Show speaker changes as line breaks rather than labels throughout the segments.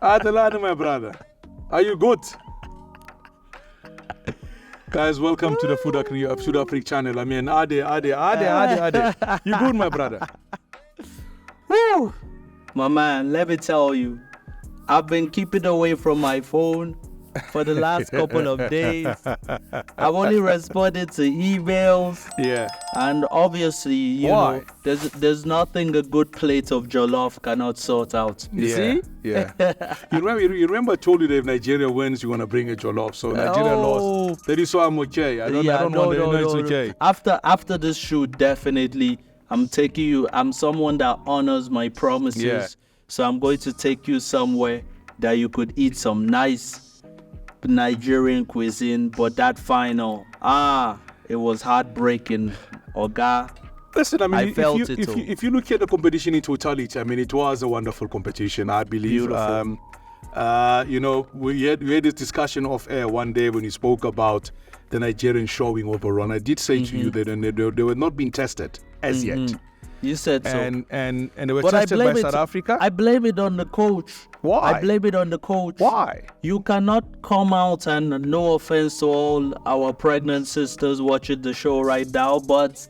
Adelani, my brother. Are you good? Guys, welcome to the Fut-Afrique channel. I mean, Ade. You good, my brother?
Woo! My man, let me tell you, I've been keeping away from my phone for the last couple of days. I've only responded to emails.
Yeah.
And obviously, you know, there's nothing a good plate of jollof cannot sort out. You see?
Yeah. you remember I told you that if Nigeria wins, you're going to bring a jollof. So Nigeria lost. That is so I'm okay. I don't know it's okay.
After this shoot, definitely, I'm taking you. I'm someone that honors my promises.
Yeah.
So I'm going to take you somewhere that you could eat some nice Nigerian cuisine, but that final, it was heartbreaking. Oga,
listen, I mean,
I felt it too.
If you look at the competition in totality, I mean, it was a wonderful competition, I believe.
Beautiful.
You know, we had this discussion off air one day when you spoke about the Nigerian showing overall. And I did say to you that they were not being tested as yet.
You said so.
And they were tested by South Africa.
I blame it on the coach.
Why?
I blame it on the coach.
Why?
You cannot come out, and no offense to all our pregnant sisters watching the show right now, but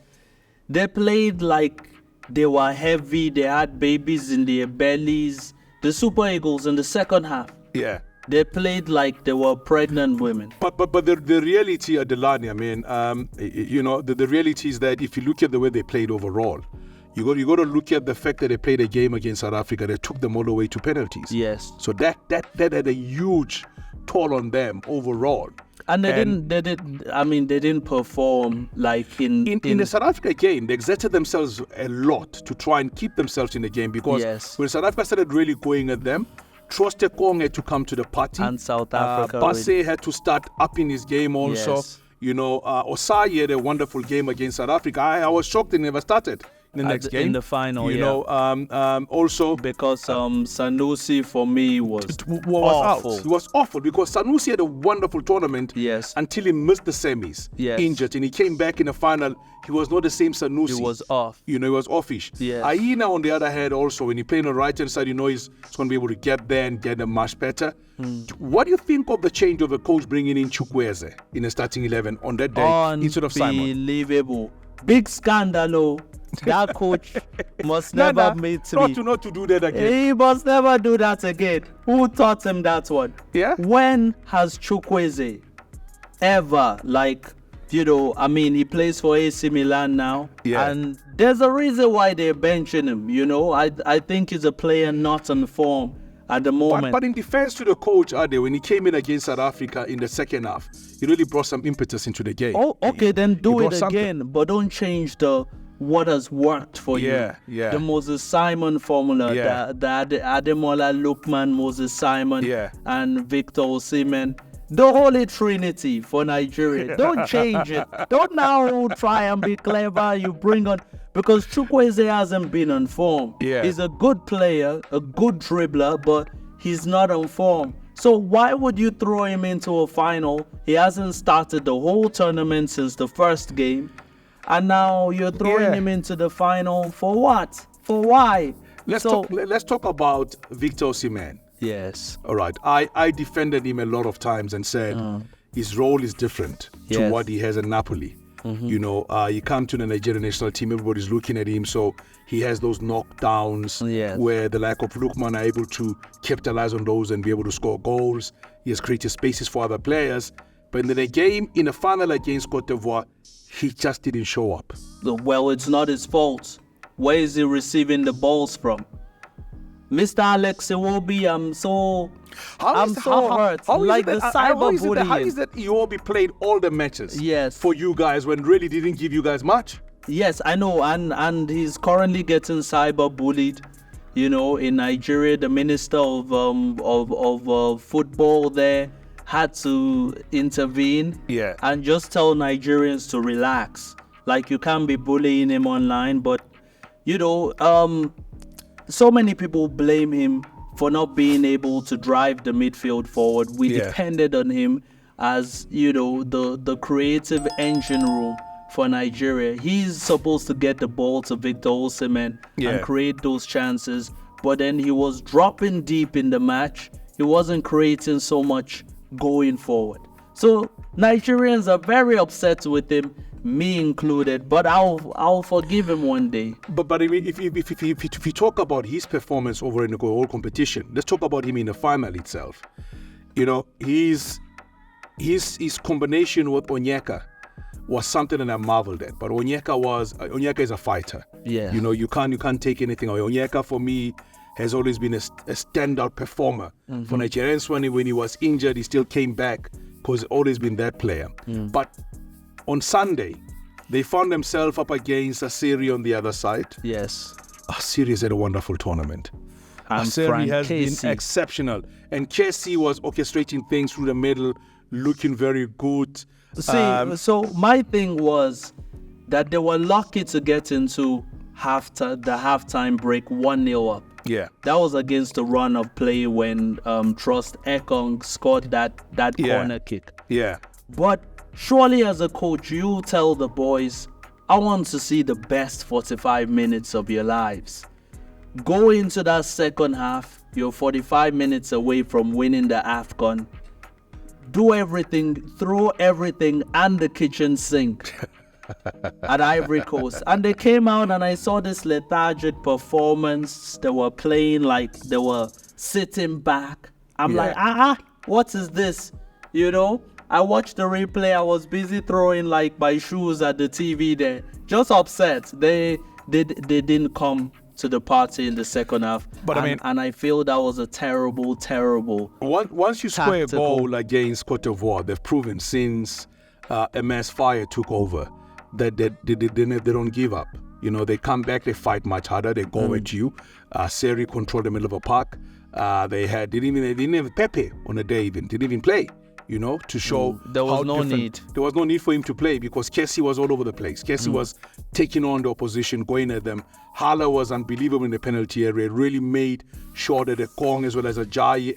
they played like they were heavy. They had babies in their bellies. The Super Eagles in the second half.
Yeah.
They played like they were pregnant women.
But the reality, Adelani, I mean, you know, the reality is that if you look at the way they played overall, you got to look at the fact that they played a game against South Africa. They took them all the way to penalties.
Yes.
So that had a huge toll on them overall.
And they didn't perform like in
the South Africa game. They exerted themselves a lot to try and keep themselves in the game, because when South Africa started really going at them, Trostekong had to come to the party.
And South Africa.
Basse had to start upping his game also.
Yes.
You know, Osayi had a wonderful game against South Africa. I was shocked they never started in the next game.
In the final,
you know, also
because Sanusi for me was
awful. He was awful because Sanusi had a wonderful tournament.
Yes.
Until he missed the semis.
Yes.
Injured, and he came back in the final. He was not the same Sanusi.
He was off.
You know, he was offish.
Yes.
Aina, on the other hand, also when he played on the right hand side, you know, he's going to be able to get there and get them much better. What do you think of the change of a coach bringing in Chukwueze in the starting 11 on that day instead of Simon?
Unbelievable. Big scandal. That coach must never meet me.
Not to do that again.
He must never do that again. Who taught him that one?
Yeah.
When has Chukwueze ever, he plays for AC Milan now.
Yeah.
And there's a reason why they're benching him, you know. I think he's a player not on form at the moment.
But in defense to the coach, Ade, when he came in against South Africa in the second half, he really brought some impetus into the game.
Oh, okay, then do it again, but don't change what has worked for you.
Yeah.
The Moses Simon formula, the Ademola Lookman, Moses Simon, and Victor Osimhen. The Holy Trinity for Nigeria. Don't change it. Don't now try and be clever. You bring on, because Chukwueze hasn't been on form.
Yeah.
He's a good player, a good dribbler, but he's not on form. So why would you throw him into a final? He hasn't started the whole tournament since the first game. And now you're throwing him into the final for what? For why?
Let's talk about Victor Osimhen.
Yes.
All right. I defended him a lot of times and said his role is different to what he has in Napoli. You know, he come to the Nigerian national team, everybody's looking at him, so he has those knockdowns where the lack of Lookman are able to capitalize on those and be able to score goals. He has created spaces for other players. But in the game, in the final against Cote d'Ivoire, he just didn't show up.
Well, it's not his fault. Where is he receiving the balls from? Mr. Alex Iwobi, I'm so hurt.
How is that Iwobi played all the matches for you guys when really didn't give you guys much?
Yes, I know, and he's currently getting cyber-bullied. You know, in Nigeria, the minister of football there had to intervene and just tell Nigerians to relax. Like, you can't be bullying him online, but, you know, so many people blame him for not being able to drive the midfield forward. We depended on him as, you know, the creative engine room for Nigeria. He's supposed to get the ball to Victor Osimhen and create those chances, but then he was dropping deep in the match. he wasn't creating so much going forward. So Nigerians are very upset with him, me included, but I'll forgive him one day.
But I mean, if you talk about his performance over in the whole competition, let's talk about him in the final itself. You know, his combination with Onyeka was something that I marveled at. But Onyeka is a fighter.
Yeah.
You know, you can't take anything away. Onyeka for me has always been a standout performer for Nigerians. When he was injured, he still came back because he's always been that player. But on Sunday, they found themselves up against Asiri on the other side.
Yes.
Asiri has had a wonderful tournament.
And
Asiri has been exceptional. And Casey was orchestrating things through the middle, looking very good.
See, so my thing was that they were lucky to get into the halftime break 1-0 up.
Yeah.
That was against the run of play when Trust Ekong scored that corner kick.
Yeah.
But surely as a coach, you tell the boys, I want to see the best 45 minutes of your lives. Go into that second half, you're 45 minutes away from winning the Afcon. Do everything, throw everything and the kitchen sink at Ivory Coast. And they came out and I saw this lethargic performance. They were playing like they were sitting back. I'm like, what is this? You know, I watched the replay. I was busy throwing like my shoes at the TV there. Just upset. They didn't come to the party in the second half. But I feel that was a terrible.
Once you score a goal against Cote d'Ivoire, they've proven since MS Fire took over that they don't give up. You know, they come back, they fight much harder, they go at you. Seri controlled the middle of a park. They didn't have Pepe on the day even. Didn't even play. You know, to show
there was no need.
There was no need for him to play because Kessie was all over the place. Kessie was taking on the opposition, going at them. Hala was unbelievable in the penalty area. Really made sure that the Kong as well as Ajayi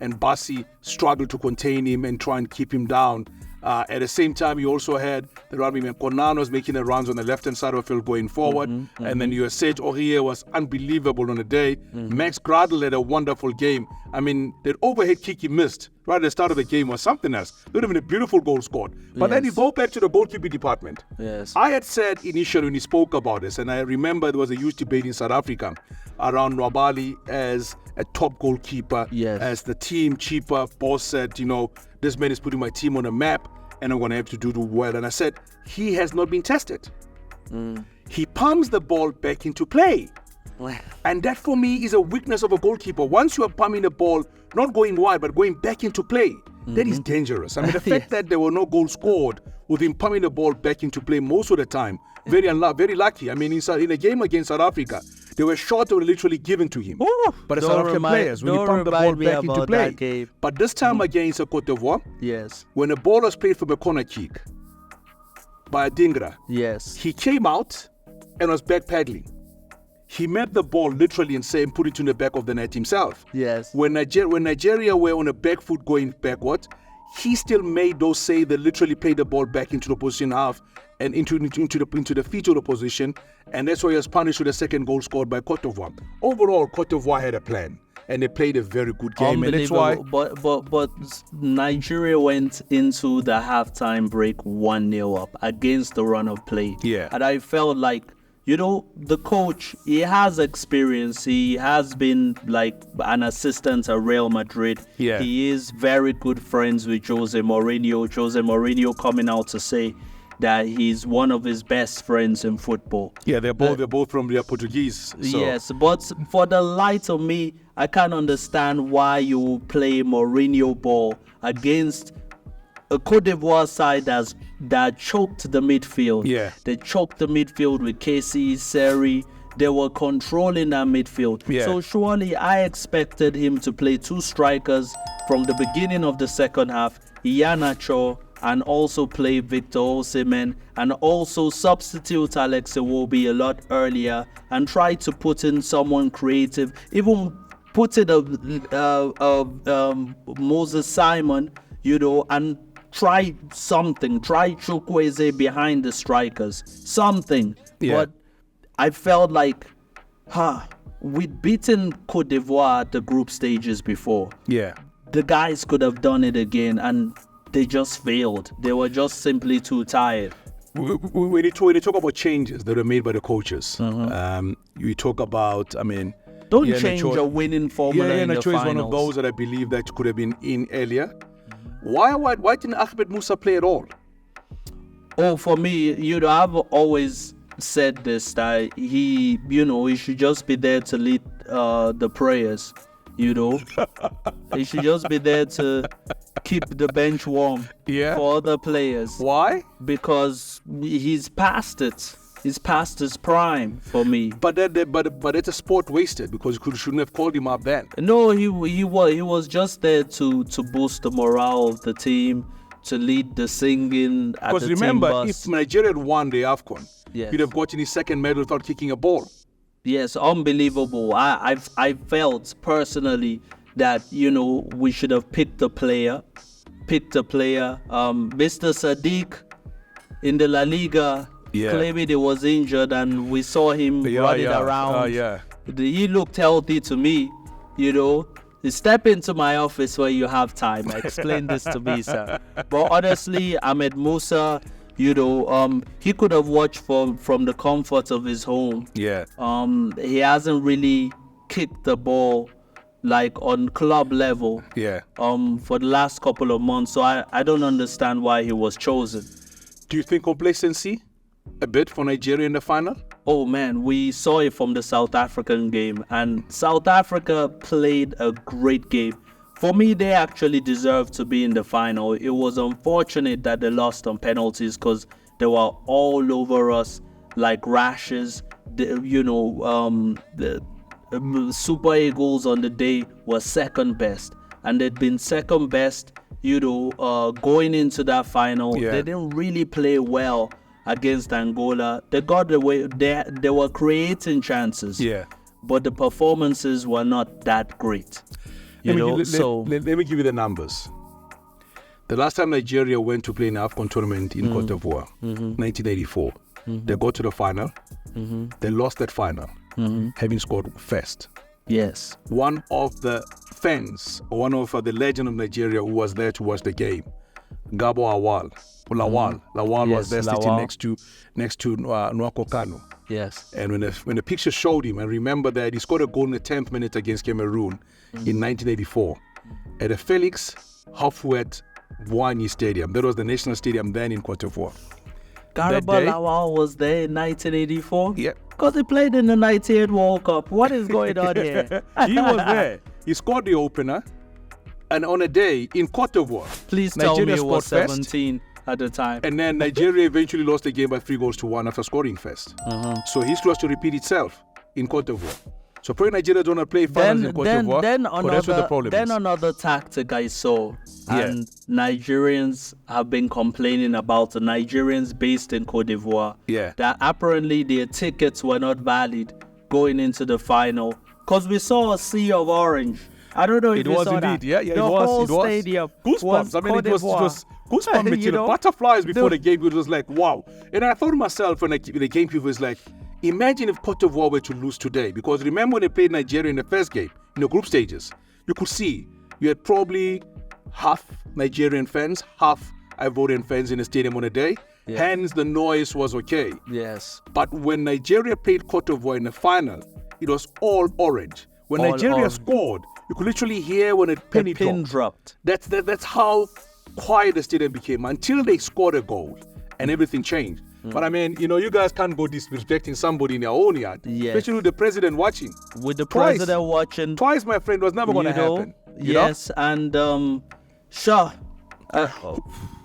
and Bassi struggled to contain him and try and keep him down. At the same time, you also had the rugby man Konano was making the runs on the left-hand side of the field going forward. And then your Sage Aurier was unbelievable on the day. Max Gradl had a wonderful game. I mean, that overhead kick he missed right at the start of the game was something else. It would have been a beautiful goal scored. But then you go back to the goalkeeping department.
Yes.
I had said initially when he spoke about this, and I remember there was a huge debate in South Africa around Nwabali as a top goalkeeper, as the team cheaper. Boss said, you know, this man is putting my team on a map and I'm going to have to do well. And I said, he has not been tested. He pumps the ball back into play. And that for me is a weakness of a goalkeeper. Once you are pumping the ball, not going wide, but going back into play, that is dangerous. I mean, the fact that there were no goals scored with him pumping the ball back into play most of the time, very lucky. I mean, in a game against South Africa, there were shots that were literally given to him. But the South African players, when he pumped the ball back into play. But this time against Cote d'Ivoire, when the ball was played from a corner kick by Adingra, he came out and was backpedaling. He met the ball literally and put it in the back of the net himself. When Nigeria were on a back foot going backward, he still made those save that literally played the ball back into the opposition half and into the feet of the opposition, and that's why he was punished with the second goal scored by Cote d'Ivoire. Overall, Cote d'Ivoire had a plan, and they played a very good game, and that's why.
But Nigeria went into the halftime break 1-0 up against the run of play. And I felt like, you know, the coach, he has experience. He has been like an assistant at Real Madrid. He is very good friends with Jose Mourinho. Jose Mourinho coming out to say that he's one of his best friends in football.
They're both from the Portuguese. So.
Yes, but for the light of me, I can't understand why you play Mourinho ball against a Cote d'Ivoire side that choked the midfield. They choked the midfield with Casey, Seri. They were controlling that midfield. So surely I expected him to play two strikers from the beginning of the second half, Iheanacho, and also play Victor Osimhen, and also substitute Alex Iwobi a lot earlier and try to put in someone creative, even put in Moses Simon, you know, and try something. Try Chukwueze behind the strikers. Something. But I felt like, we'd beaten Cote d'Ivoire at the group stages before.
Yeah.
The guys could have done it again, and they just failed. They were just simply too tired.
When you talk about changes that were made by the coaches, you talk about,
don't change a winning formula in the
finals.
finals.
Is one of those that I believe that could have been in earlier. Why didn't Ahmed Musa play at all?
Oh, for me, I've always said this, that he should just be there to lead the prayers. He should just be there to keep the bench warm for other players.
Why?
Because he's past it. He's past his prime for me.
But it's a sport wasted, because you shouldn't have called him up then.
No, he was just there to boost the morale of the team, to lead the singing at the team bus. Because
remember, if Nigeria had won the Afcon,
yes,
he'd have gotten his second medal without kicking a ball.
Yes, unbelievable. I felt personally that we should have picked a player. Mr. Sadiq in the La Liga claiming he was injured, and we saw him running around. He looked healthy to me. Step into my office when you have time. Explain this to me, sir. But honestly, Ahmed Musa, he could have watched from the comfort of his home.
Yeah.
He hasn't really kicked the ball like on club level.
Yeah.
For the last couple of months, so I don't understand why he was chosen.
Do you think complacency a bit for Nigeria in the final?
Oh man, we saw it from the South African game, and South Africa played a great game. For me, they actually deserved to be in the final. It was unfortunate that they lost on penalties, because they were all over us like rashes. The Super Eagles on the day were second best, and they'd been second best, going into that final.
Yeah.
They didn't really play well against Angola. They got away. They were creating chances.
Yeah.
But the performances were not that great.
Let me give you the numbers. The last time Nigeria went to play an Afcon tournament in Cote d'Ivoire, 1984, they got to the final. They lost that final, having scored first.
Yes.
One of the fans, one of the legend of Nigeria who was there to watch the game, Gabo Lawal was there sitting next to Nwako Kanu.
Yes.
And when the picture showed him, I remember that he scored a goal in the 10th minute against Cameroon in 1984 at the Felix Houphouët-Boigny Stadium. That was the national stadium then in Cote d'Ivoire.
Garba Lawal was there in 1984?
Yeah.
Because he played in the 98 World Cup. What is going on here?
He was there. He scored the opener. And on a day in Cote d'Ivoire,
please tell me he was 17 at the time.
And then Nigeria eventually lost the game by 3-1 after scoring first. So history has to repeat itself in Cote d'Ivoire. So probably Nigeria don't want to play finals in Cote d'Ivoire. That's what the problem is.
Another tactic I saw, and Nigerians have been complaining about the Nigerians based in Cote d'Ivoire.
Yeah.
That apparently their tickets were not valid going into the final, because we saw a sea of orange. I don't know if
it was indeed.
That.
Yeah, it was.
Stadium
goosebumps. It was goosebumps material. Butterflies before the game. It was like, wow. And I thought to myself when the game people was like, imagine if Cote d'Ivoire were to lose today. Because remember when they played Nigeria in the first game, in the group stages, you could see you had probably half Nigerian fans, half Ivorian fans in the stadium on a day. Yes. Hence, the noise was okay.
Yes.
But when Nigeria played Cote d'Ivoire in the final, it was all orange. When Nigeria scored, you could literally hear when a pin
dropped.
That's how quiet the stadium became until they scored a goal and everything changed. But you guys can't go disrespecting somebody in their own yard.
Yes.
Especially with the president watching.
With the president watching.
Twice, my friend, was never going to happen.
Yes, and sure.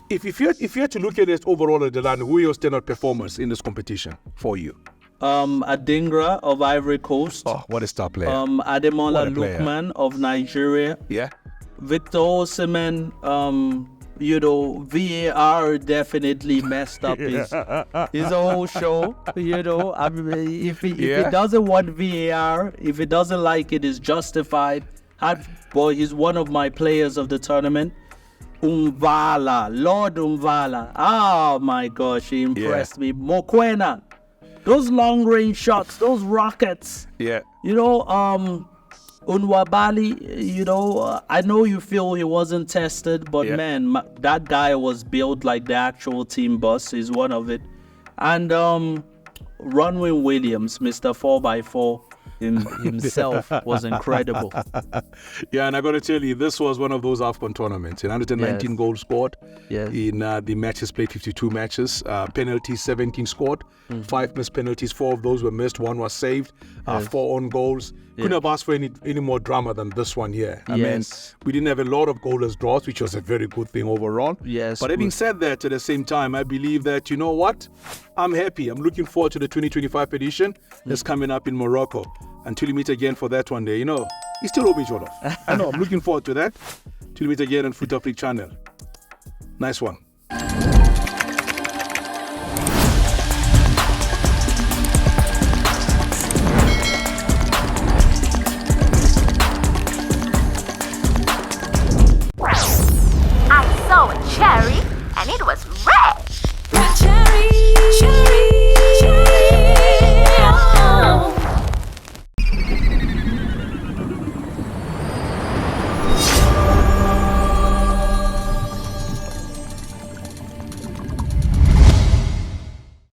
If you had to look at this overall, Adelani, who are your standout performers in this competition for you?
Adingra of Ivory Coast.
Oh, what a star player.
Ademola Lookman of Nigeria.
Yeah.
Victor Osimhen, VAR definitely messed up his whole show. If he doesn't want VAR, if he doesn't like it, is justified. He's one of my players of the tournament. Lord Umvala. Oh my gosh, he impressed me. Mokwena. Those long range shots, those rockets.
Yeah.
You know, Unwabali, you know, I know you feel he wasn't tested, but man, that guy was built like the actual team bus. He's one of it. And Ronwin Williams, Mr. 4x4 himself, was incredible.
Yeah, and I got to tell you, this was one of those Afcon tournaments. In 119 goals scored. In the matches played, 52 matches. Penalties, 17 scored. 5 missed penalties. 4 of those were missed. 1 was saved. 4 own goals. Couldn't have asked for any more drama than this one here. I mean, we didn't have a lot of goalless draws, which was a very good thing overall. But having said that, at the same time, I believe that, you know what? I'm happy. I'm looking forward to the 2025 edition that's coming up in Morocco. Until we meet again for that one day, you know, it's still Obi Jolof. I know, I'm looking forward to that. Till we meet again on Fut-Afrique channel. Nice one.